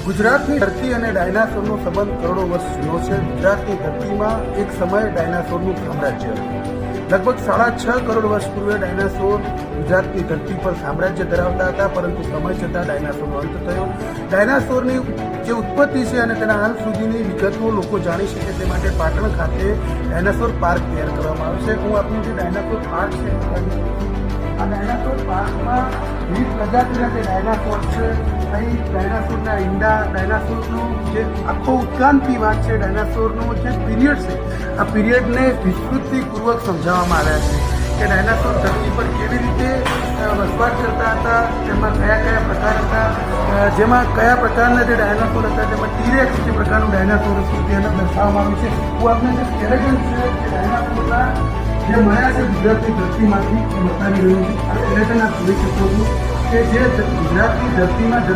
ગુજરાતની ધરતી અને ડાયનાસોરનો સંબંધ કરોડો વર્ષ જૂનો છે. ગુજરાતની ધરતીમાં એક સમયે ડાયનાસોરનું સામ્રાજ્ય હતું. લગભગ 6.5 કરોડ વર્ષ પૂર્વે ડાયનાસોર ગુજરાતની ધરતી પર સામ્રાજ્ય ધરાવતા હતા, પરંતુ સમય જતાં ડાયનાસોરનો અંત થયો. ડાયનાસોરની જે ઉત્પત્તિ છે અને તેના હાલ સુધીની વિગતો લોકો જાણી શકે તે માટે પાટણ ખાતે ડાયનાસોર પાર્ક તૈયાર કરવામાં આવે છે. હું આપનું જે ડાયનાસોર પાર્ક છે આ ડાયનાસોર પાર્કમાં વિવિધ પ્રજાતિના જે ડાયનાસોર છે, અહીં ડાયનાસોરના ઈંડા, ડાયનાસોરનું જે આખો ઉત્ક્રાંતિવાદ છે, ડાયનાસોરનો જે પીરિયડ છે, આ પીરિયડને વિસ્તૃતિપૂર્વક સમજાવવામાં આવ્યા છે કે ડાયનાસોર ધરતી પર કેવી રીતે વસવાટ કરતા હતા, તેમાં કયા કયા પ્રકાર હતા, જેમાં કયા પ્રકારના જે ડાયનાસોર હતા, જેમાં ટીરેક્સ જે પ્રકારનું ડાયનાસોર હતું તેને દર્શાવવામાં આવ્યું છે. હું આપને જે સ્કેલેટન છે જે ડાયનાસોરના જે મળ્યા છે ગુજરાતની ધરતીમાંથી એ બતાવી રહ્યું છું. આ સ્કેલેટન આપ જોઈ શકો છો કે જે ગુજરાતની ધરતીમાં